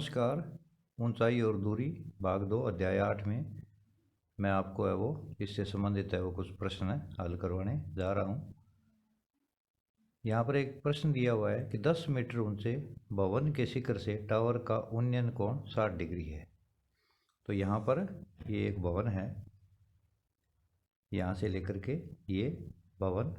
नमस्कार। ऊंचाई और दूरी भाग 2 अध्याय 8 में मैं आपको है वो इससे संबंधित है वो कुछ प्रश्न हल करवाने जा रहा हूँ। यहाँ पर एक प्रश्न दिया हुआ है कि 10 मीटर ऊंचे भवन के शिखर से टावर का उन्नयन कोण 60 डिग्री है। तो यहाँ पर ये एक भवन है, यहाँ से लेकर के ये भवन,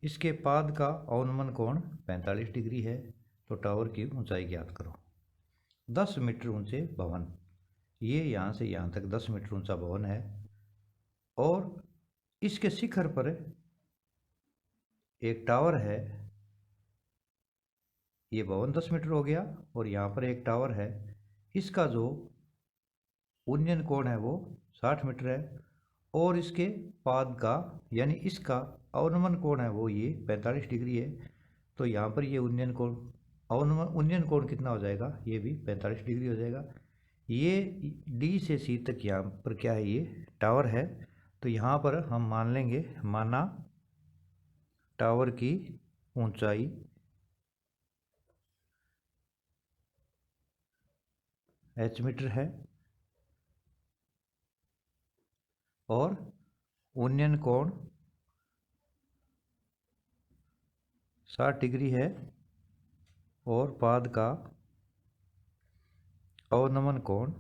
इसके पाद का अवनमन कोण 45 डिग्री है। तो टावर की ऊंचाई ज्ञात करो। 10 मीटर ऊंचे भवन, ये यहाँ से यहाँ तक 10 मीटर ऊंचा भवन है और इसके शिखर पर एक टावर है। ये भवन 10 मीटर हो गया और यहाँ पर एक टावर है। इसका जो उन्नयन कोण है वो 60 मीटर है और इसके पाद का यानी इसका अवनमन कोण है वो ये 45 डिग्री है। तो यहाँ पर ये उन्नयन कोण कितना हो जाएगा, ये भी 45 डिग्री हो जाएगा। ये डी से सी तक यहाँ पर क्या है, ये टावर है। तो यहाँ पर हम मान लेंगे, माना टावर की ऊंचाई h मीटर है और उन्नयन कोण 60 डिग्री है और पाद का अवनमन कोण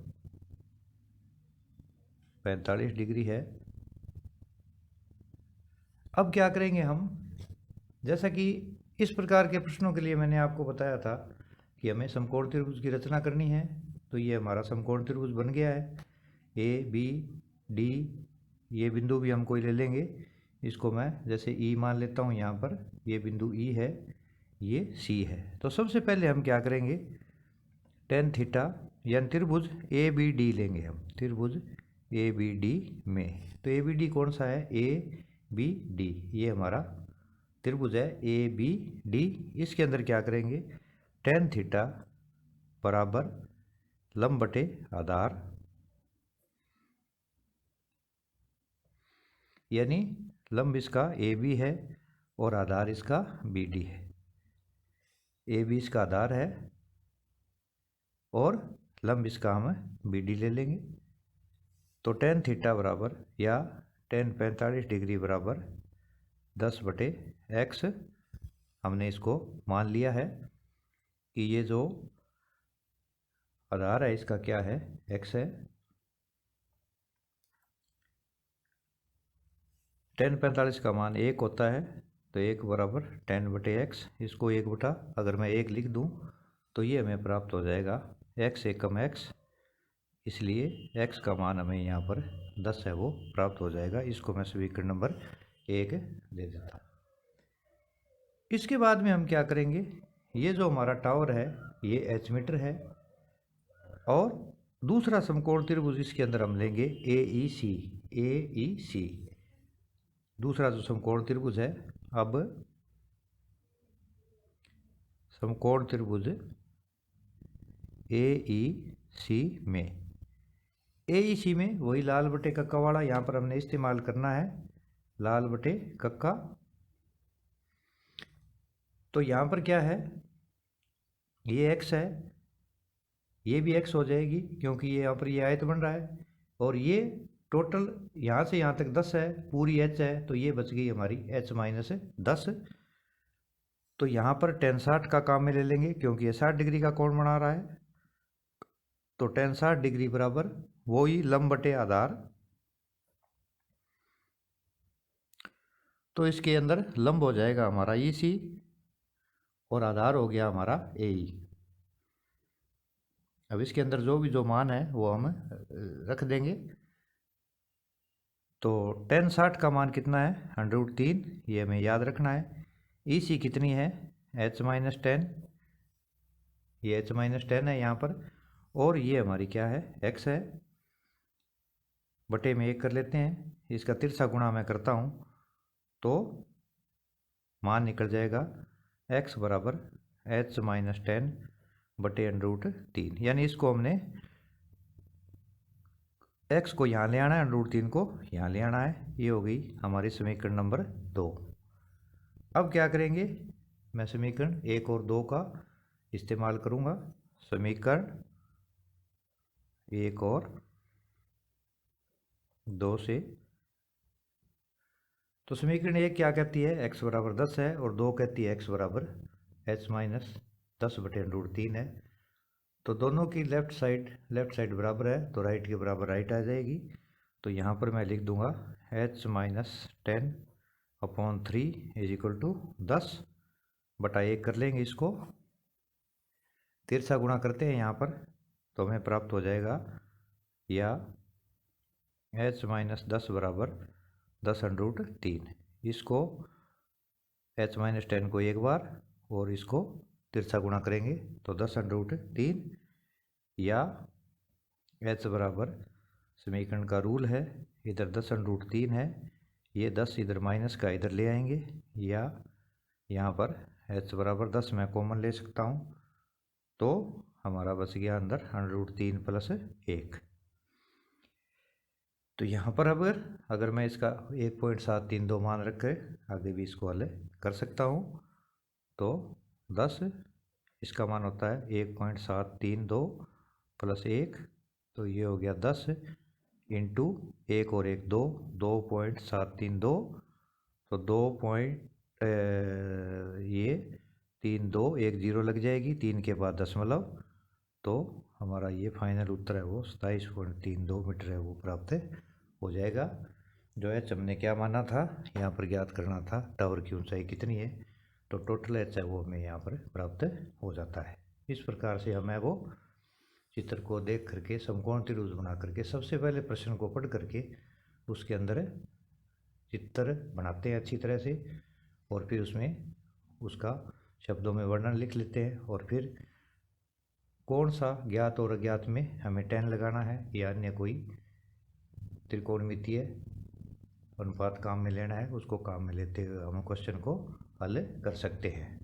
45 डिग्री है। अब क्या करेंगे हम, जैसा कि इस प्रकार के प्रश्नों के लिए मैंने आपको बताया था कि हमें समकोण त्रिभुज की रचना करनी है। तो ये हमारा समकोण त्रिभुज बन गया है। ए बी डी ये बिंदु भी हम कोई ले लेंगे, इसको मैं जैसे ई मान लेता हूँ। यहाँ पर ये बिंदु ई है, ये सी है। तो सबसे पहले हम क्या करेंगे, टेन थीटा यानी त्रिभुज ए बी डी लेंगे हम, त्रिभुज ए बी डी में। तो ए बी डी कौन सा है, ए बी डी, ये हमारा त्रिभुज है ए बी डी। इसके अंदर क्या करेंगे, टेन थीटा बराबर लंब बटे आधार, यानी लंब इसका ए बी है और आधार इसका बी डी है। ए बी इसका आधार है और लंब इसका हम बी डी ले लेंगे। तो टेन थीटा बराबर या टेन 45 डिग्री बराबर 10 बटे एक्स, हमने इसको मान लिया है कि ये जो आधार है इसका क्या है, एक्स है। टेन 45 का मान 1 होता है, तो 1 बराबर 10 बटे एक्स। इसको 1 बटा अगर मैं 1 लिख दूं तो ये हमें प्राप्त हो जाएगा एक्स एकम एक्स, इसलिए x का मान हमें यहाँ पर 10 है वो प्राप्त हो जाएगा। इसको मैं समीकरण नंबर 1 दे देता हूँ। इसके बाद में हम क्या करेंगे, ये जो हमारा टावर है ये h मीटर है और दूसरा समकोण त्रिभुज इसके अंदर हम लेंगे ए ई सी, दूसरा जो समकोण त्रिभुज है। अब समकोण त्रिभुज ए ई सी में, AEC में वही लाल बटे कक्का वाला यहाँ पर हमने इस्तेमाल करना है, लाल बटे कक्का। तो यहाँ पर क्या है, ये x है, ये भी x हो जाएगी क्योंकि ये यहाँ पर ये आयत बन रहा है और ये टोटल यहाँ से यहाँ तक 10 है, पूरी h है। तो ये बच गई हमारी h माइनस 10। तो यहाँ पर टेन 60 का काम में ले लेंगे क्योंकि ये 60 डिग्री का कोण बना रहा है। तो टेन 60 डिग्री बराबर वही लंब बटे आधार। तो इसके अंदर लंब हो जाएगा हमारा EC और आधार हो गया हमारा AE। अब इसके अंदर जो भी जो मान है वो हम रख देंगे। तो टेन 60 का मान कितना है, 103, ये हमें याद रखना है। EC कितनी है, h माइनस 10, ये h माइनस 10 है यहाँ पर और ये हमारी क्या है, x है। बटे में 1 कर लेते हैं, इसका तिरछा गुणा मैं करता हूँ तो मान निकल जाएगा x बराबर h माइनस 10 बटे √3। यानी इसको हमने x को यहाँ ले आना है, √3 को यहाँ ले आना है। ये हो गई हमारी समीकरण नंबर 2। अब क्या करेंगे, मैं समीकरण 1 और 2 का इस्तेमाल करूँगा समीकरण 1 और 2 से। तो समीकरण 1 क्या कहती है, x बराबर 10 है, और 2 कहती है x बराबर h माइनस 10/√3 है। तो दोनों की लेफ़्ट साइड बराबर है, तो राइट के बराबर राइट आ जाएगी। तो यहाँ पर मैं लिख दूँगा h minus 10/3 is equal to 10/1 कर लेंगे। इसको तिरछा गुणा करते हैं यहाँ पर, तो हमें प्राप्त हो जाएगा या h माइनस 10 बराबर 10/3। इसको h माइनस 10 को एक बार और इसको तिरछा गुणा करेंगे तो 10/3, या h बराबर समीकरण का रूल है, इधर 10/3 है, ये 10 इधर माइनस का इधर ले आएंगे, या यहाँ पर h बराबर 10 मैं कॉमन ले सकता हूँ, तो हमारा बच गया अंदर √3 + 1। तो यहाँ पर अगर मैं इसका 1.732 मान रख कर आगे भी इसको हल कर सकता हूँ, तो 10 इसका मान होता है 1.732 + 1, तो ये हो गया 10 इंटू 1 और 1 2, 2.732, तो 2.32 1 0 लग जाएगी, 3 के बाद दशमलव, तो हमारा ये फाइनल उत्तर है वो 27.32 मीटर है वो प्राप्त हो जाएगा। जो एच हमने क्या माना था, यहाँ पर ज्ञात करना था टावर की ऊंचाई कितनी है, तो टोटल एच है वो हमें यहाँ पर प्राप्त हो जाता है। इस प्रकार से हमें वो चित्र को देख करके समकोण त्रिभुज बना करके सबसे पहले प्रश्न को पढ़ करके उसके अंदर चित्र बनाते हैं अच्छी तरह से, और फिर उसमें उसका शब्दों में वर्णन लिख लेते हैं, और फिर कौन सा ज्ञात और अज्ञात में हमें tan लगाना है या अन्य कोई त्रिकोणमितीय अनुपात काम में लेना है, उसको काम में लेते हुए हम क्वेश्चन को हल कर सकते हैं।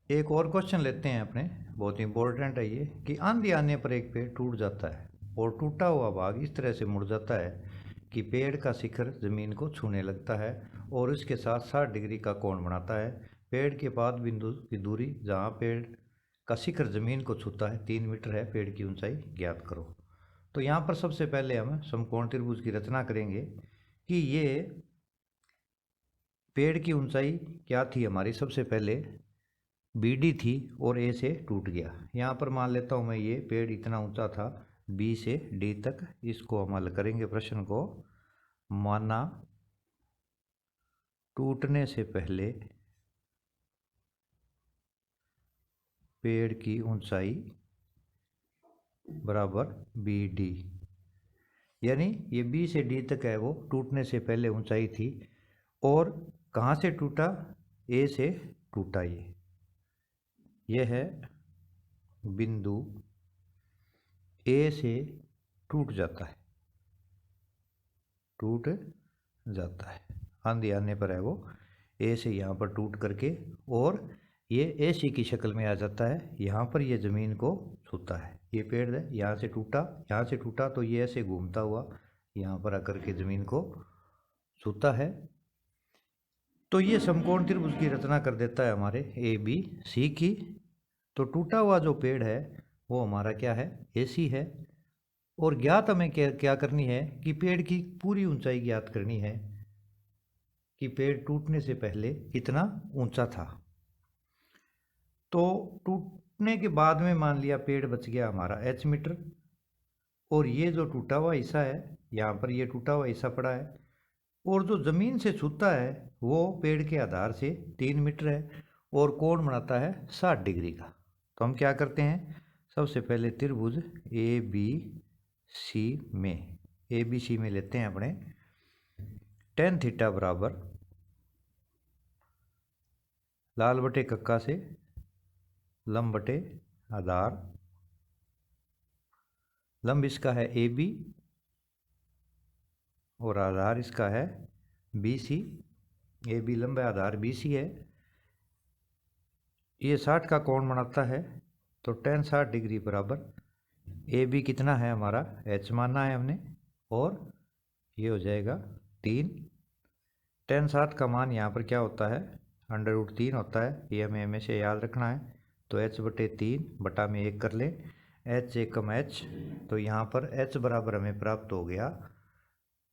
एक और क्वेश्चन लेते हैं अपने, बहुत इंपॉर्टेंट है ये, कि आंधी आने पर एक पेड़ टूट जाता है और टूटा हुआ भाग इस तरह से मुड़ जाता है कि पेड़ का शिखर जमीन को छूने लगता है और इसके साथ 60 डिग्री का कोण बनाता है। पेड़ के पाद बिंदु की दूरी जहाँ पेड़ का शिखर जमीन को छूता है 3 मीटर है, पेड़ की ऊंचाई ज्ञात करो। तो यहाँ पर सबसे पहले हम समकोण त्रिभुज की रचना करेंगे कि ये पेड़ की ऊंचाई क्या थी हमारी, सबसे पहले BD थी और A से टूट गया। यहाँ पर मान लेता हूँ मैं, ये पेड़ इतना ऊंचा था B से D तक। इसको हम हल करेंगे प्रश्न को। माना टूटने से पहले पेड़ की ऊंचाई बराबर BD, यानी ये B से D तक है वो टूटने से पहले ऊंचाई थी, और कहाँ से टूटा, A से टूटा। ये है बिंदु A से टूट जाता है, आंधी आने पर है वो A से यहाँ पर टूट करके, और ये AC की शक्ल में आ जाता है, यहाँ पर ये ज़मीन को छूता है। ये पेड़ है, यहाँ से टूटा तो ये ऐसे घूमता हुआ यहाँ पर आकर के ज़मीन को छूता है। तो ये समकोण त्रिभुज की रचना कर देता है हमारे ABC की। तो टूटा हुआ जो पेड़ है वो हमारा क्या है, AC है, और ज्ञात हमें क्या करनी है कि पेड़ की पूरी ऊंचाई ज्ञात करनी है कि पेड़ टूटने से पहले कितना ऊंचा था। तो टूटने के बाद में मान लिया पेड़ बच गया हमारा H मीटर, और ये जो टूटा हुआ हिस्सा है यहाँ पर ये टूटा हुआ हिस्सा पड़ा है, और जो ज़मीन से छूता है वो पेड़ के आधार से 3 मीटर है और कोण बनाता है 60 डिग्री का। तो हम क्या करते हैं, सबसे पहले त्रिभुज ABC में लेते हैं अपने tan थीटा बराबर लाल बटे कक्का से लंब बटे आधार, लंब इसका है AB और आधार इसका है BC। AB लंब है, आधार BC है, ये 60 का कोण बनाता है, तो tan 60 डिग्री बराबर AB कितना है हमारा, H मानना है हमने, और ये हो जाएगा 3। tan 60 का मान यहाँ पर क्या होता है, √3 होता है, ये हमें हमेशा याद रखना है। तो h/3 बटा में 1 कर लें, h = h, तो यहाँ पर h बराबर हमें प्राप्त हो गया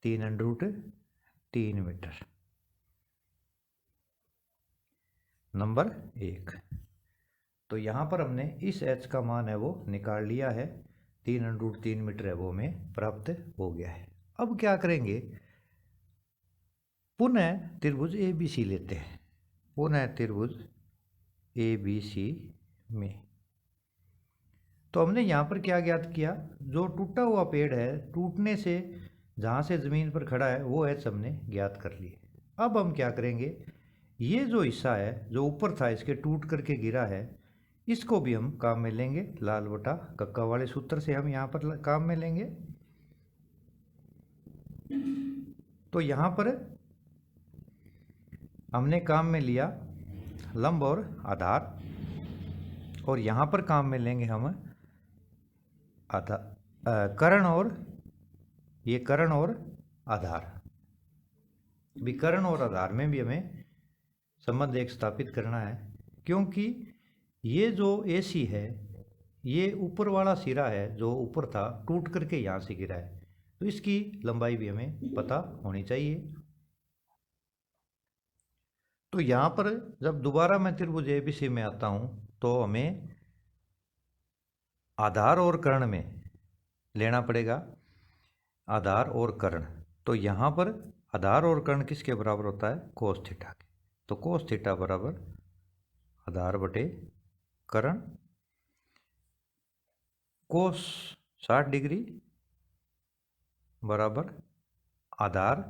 3√3 मीटर। नंबर 1। तो यहाँ पर हमने इस h का मान है वो निकाल लिया है, 3√3 मीटर है वो हमें प्राप्त हो गया है। अब क्या करेंगे, पुनः त्रिभुज ABC लेते हैं। पुनः त्रिभुज ABC में तो हमने यहाँ पर क्या ज्ञात किया, जो टूटा हुआ पेड़ है, टूटने से जहाँ से ज़मीन पर खड़ा है वो h हमने ज्ञात कर लिए। अब हम क्या करेंगे, ये जो हिस्सा है जो ऊपर था इसके टूट करके गिरा है, इसको भी हम काम में लेंगे। लाल बटा कक्का वाले सूत्र से हम यहाँ पर काम में लेंगे। तो यहाँ पर हमने काम में लिया लंब और आधार, और यहाँ पर काम में लेंगे हम कर्ण और ये कर्ण और आधार। भी कर्ण और आधार में भी हमें संबंध एक स्थापित करना है, क्योंकि ये जो AC है ये ऊपर वाला सिरा है जो ऊपर था, टूट करके यहाँ से गिरा है, तो इसकी लंबाई भी हमें पता होनी चाहिए। तो यहाँ पर जब दोबारा मैं त्रिभुज ABC में आता हूँ तो हमें आधार और कर्ण में लेना पड़ेगा, आधार और कर्ण। तो यहाँ पर आधार और कर्ण किसके बराबर होता है, कोस थीटा के। तो कोस थीटा बराबर आधार बटे कर्ण, कोस 60 डिग्री बराबर आधार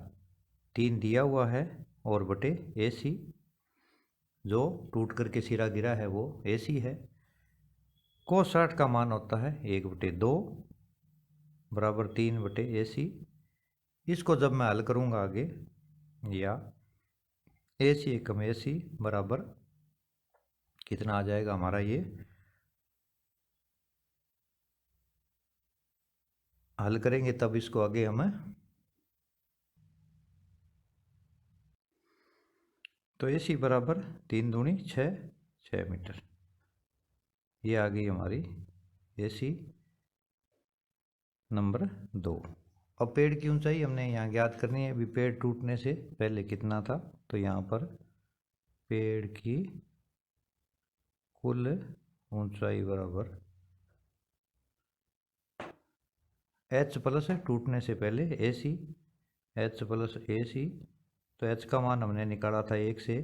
3 दिया हुआ है और बटे AC, जो टूट करके सिरा गिरा है वो AC है। कोस 60 का मान होता है 1/2 बराबर 3/AC। इसको जब मैं हल करूँगा आगे, या AC = AC बराबर कितना आ जाएगा हमारा, ये हल करेंगे तब इसको आगे हम, तो AC बराबर 3 दूनी 6 मीटर, ये आ गई हमारी AC नंबर 2। अब पेड़ की ऊंचाई हमने यहाँ ज्ञात करनी है। अभी पेड़ टूटने से पहले कितना था, तो यहाँ पर पेड़ की कुल ऊंचाई बराबर h प्लस टूटने से पहले AC, h प्लस AC। तो h का मान हमने निकाला था 1 से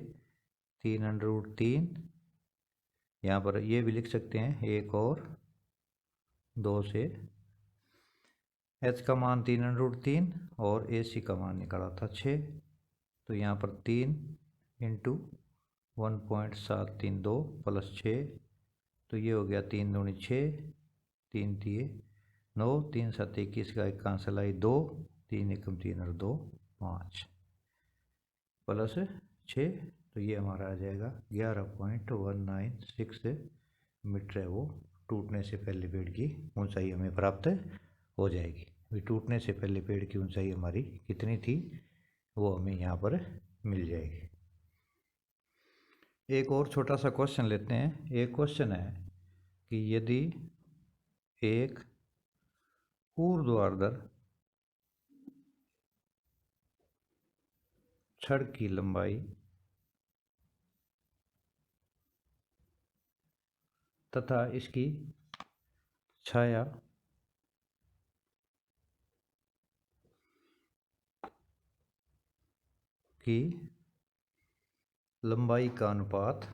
3√3, यहाँ पर ये भी लिख सकते हैं 1 और 2 से। h का मान 3√3 और AC का मान निकाला था 6, तो यहाँ पर 3 × 1.732 प्लस 6, तो ये हो गया 3 दूनी 6, 3 तिये 9, 3 7 21 का 1 कांसल आई 2, 3 एकम 3 और 2 5 प्लस 6, तो ये हमारा आ जाएगा 11.196 मीटर है वो टूटने से पहले पेड़ की ऊंचाई हमें प्राप्त हो जाएगी। भी टूटने से पहले पेड़ की ऊंचाई हमारी कितनी थी वो हमें यहाँ पर मिल जाएगी। एक और छोटा सा क्वेश्चन लेते हैं। एक क्वेश्चन है कि यदि एक ऊर्ध्वाधर छड़ की लंबाई तथा इसकी छाया की लंबाई का अनुपात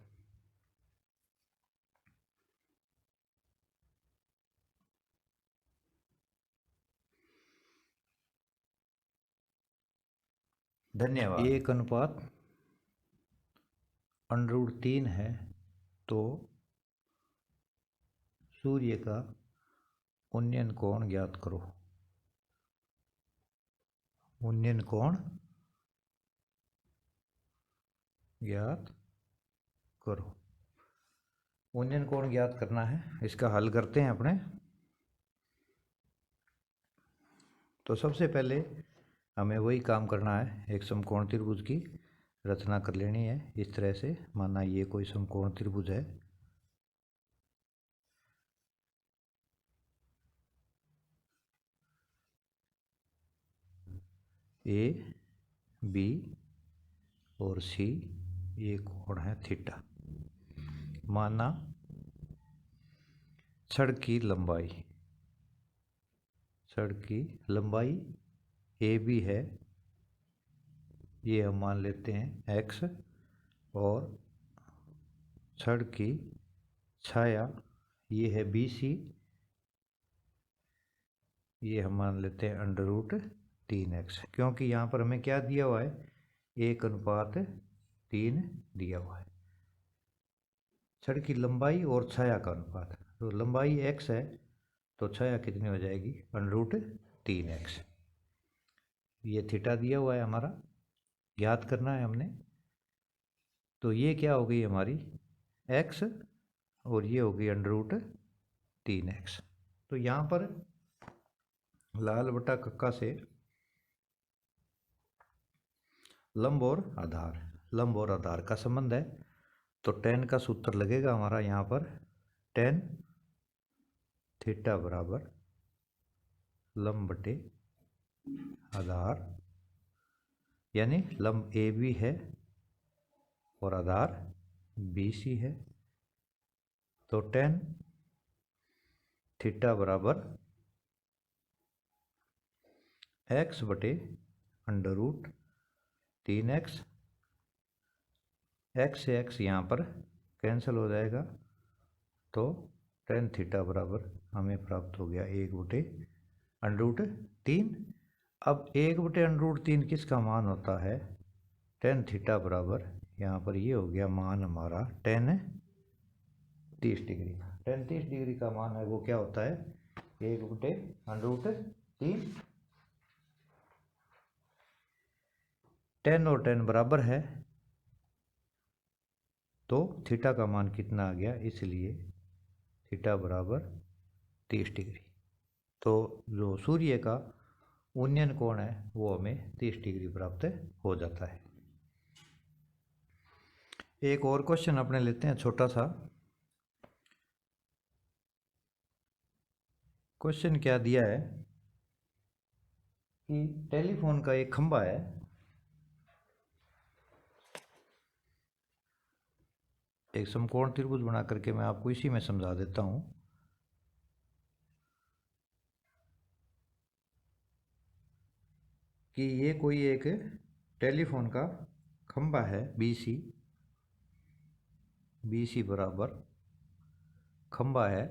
धन्यवाद 1/√3 है, तो सूर्य का उन्नयन कोण ज्ञात करो। उन्नयन कोण ज्ञात करो। उन्नयन कोण ज्ञात करना है, इसका हल करते हैं अपने। तो सबसे पहले हमें वही काम करना है, एक समकोण त्रिभुज की रचना कर लेनी है इस तरह से। माना ये कोई समकोण त्रिभुज है, ए बी और सी, ये कोण है थीटा। माना सड़क की लंबाई ए बी है, ये हम मान लेते हैं एक्स, और सड़क की छाया ये है बी सी, ये हम मान लेते हैं √3x, क्योंकि यहाँ पर हमें क्या दिया हुआ है, 1:3 दिया हुआ है। छड़ की लंबाई और छाया का अनुपात, तो लंबाई x है तो छाया कितनी हो जाएगी, √3x। ये थीटा दिया हुआ है हमारा, ज्ञात करना है हमने। तो ये क्या हो गई हमारी x, और ये हो गई √3x। तो यहाँ पर लाल बटा कक्का से लंब और आधार का संबंध है, तो tan का सूत्र लगेगा हमारा यहाँ पर, tan थीटा बराबर लंब बटे आधार, यानी लंब ए बी है और आधार बी सी है। तो tan थीटा बराबर x बटे √3x, x से x यहाँ पर कैंसिल हो जाएगा, तो tan थीटा बराबर हमें प्राप्त हो गया 1/√3। अब 1/√3 किसका मान होता है, tan थीटा बराबर यहाँ पर ये हो गया मान हमारा tan 30 डिग्री का। tan 30 डिग्री का मान है वो क्या होता है, 1/√3। tan और tan बराबर है, तो थीटा का मान कितना आ गया, इसलिए थीटा बराबर 30 डिग्री। तो जो सूर्य का उन्नयन कोण है वो हमें 30 डिग्री प्राप्त हो जाता है। एक और क्वेश्चन अपने लेते हैं छोटा सा। क्वेश्चन क्या दिया है कि टेलीफोन का एक खंभा है, एक समकोण त्रिभुज बना करके मैं आपको इसी में समझा देता हूं कि ये कोई एक टेलीफोन का खंभा है BC बराबर खंभा है,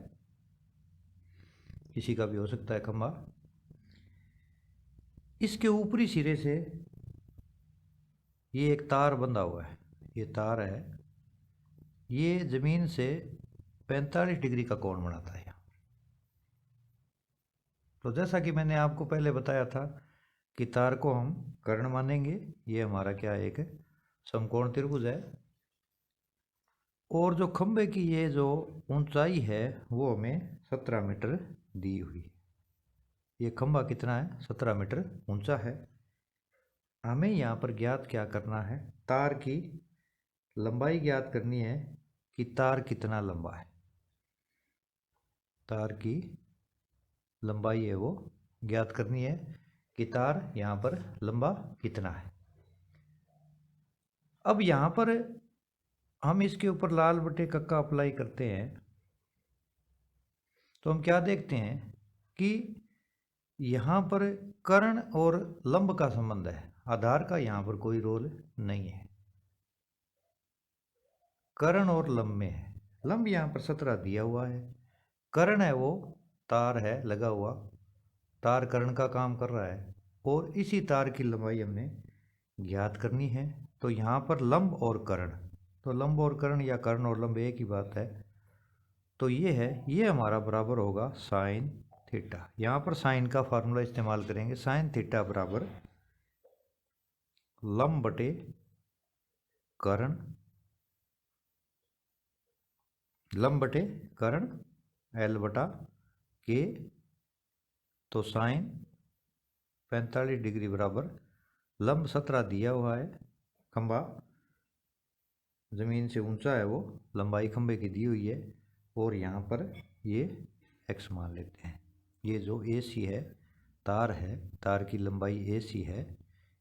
किसी का भी हो सकता है खंभा। इसके ऊपरी सिरे से ये एक तार बंधा हुआ है, ये तार है, ये जमीन से 45 डिग्री का कोण बनाता है। तो जैसा कि मैंने आपको पहले बताया था कि तार को हम कर्ण मानेंगे, ये हमारा क्या है, एक समकोण त्रिभुज है। और जो खंभे की ये जो ऊंचाई है वो हमें 17 मीटर दी हुई है। ये खंभा कितना है, 17 मीटर ऊंचा है। हमें यहाँ पर ज्ञात क्या करना है, तार की लंबाई ज्ञात करनी है कि तार कितना लंबा है। तार की लंबाई है वो ज्ञात करनी है कि तार यहाँ पर लंबा कितना है। अब यहाँ पर हम इसके ऊपर लाल बटे कक्का अप्लाई करते हैं, तो हम क्या देखते हैं कि यहाँ पर कर्ण और लंब का संबंध है, आधार का यहाँ पर कोई रोल नहीं है। कर्ण और लंब में है, लंब यहाँ पर 17 दिया हुआ है, कर्ण है वो तार है लगा हुआ, तार कर्ण का काम कर रहा है, और इसी तार की लंबाई हमने ज्ञात करनी है। तो यहाँ पर लंब और कर्ण, तो लंब और कर्ण या कर्ण और लंब एक ही बात है, तो ये है, ये हमारा बराबर होगा साइन थीटा। यहाँ पर साइन का फार्मूला इस्तेमाल करेंगे, साइन थीटा बराबर लंब बटे कर्ण, लंब बटे कर्ण L बटा K। तो साइन 45 डिग्री बराबर लंब 17 दिया हुआ है खंभा, ज़मीन से ऊंचा है वो, लंबाई खंबे की दी हुई है, और यहाँ पर ये x मान लेते हैं। ये जो AC है, तार है, तार की लंबाई AC है,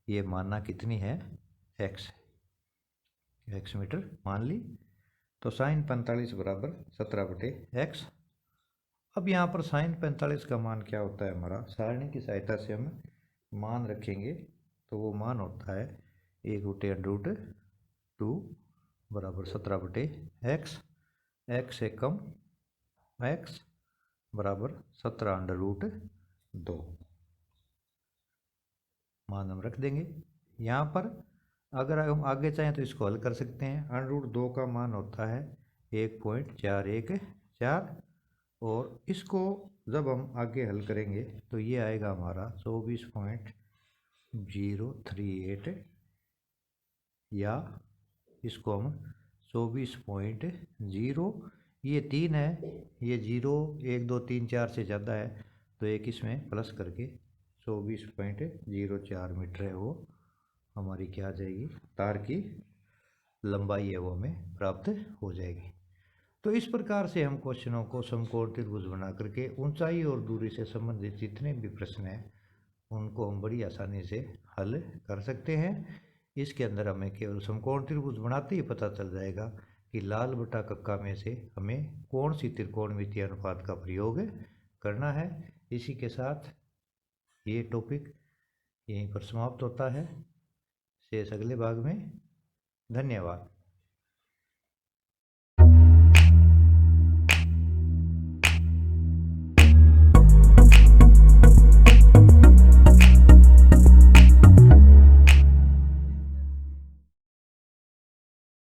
ये मानना कितनी है, x मीटर मान ली। तो sin 45 बराबर 17/x। अब यहाँ पर sin 45 का मान क्या होता है हमारा, सारणी की सहायता से हम मान रखेंगे। तो वो मान होता है 1/√2 बराबर 17/x। x से कम x बराबर 17√2 मान हम रख देंगे। यहाँ पर अगर हम आगे चाहें तो इसको हल कर सकते हैं। √2 का मान होता है 1.414, और इसको जब हम आगे हल करेंगे तो ये आएगा हमारा 24.038, या इसको हम 24.0, ये 3 है, ये 0 1 2 3 4 से ज़्यादा है तो एक इसमें प्लस करके 24.04 मीटर है वो हमारी क्या आ जाएगी, तार की लंबाई है वो हमें प्राप्त हो जाएगी। तो इस प्रकार से हम क्वेश्चनों को समकोण त्रिभुज बना करके ऊंचाई और दूरी से संबंधित जितने भी प्रश्न हैं उनको हम बड़ी आसानी से हल कर सकते हैं। इसके अंदर हमें केवल समकोण त्रिभुज बनाते ही पता चल जाएगा कि लाल बटा कक्का में से हमें कौन सी त्रिकोणमितीय अनुपात का प्रयोग करना है। इसी के साथ ये टॉपिक यहीं पर समाप्त होता है। शेष अगले भाग में। धन्यवाद।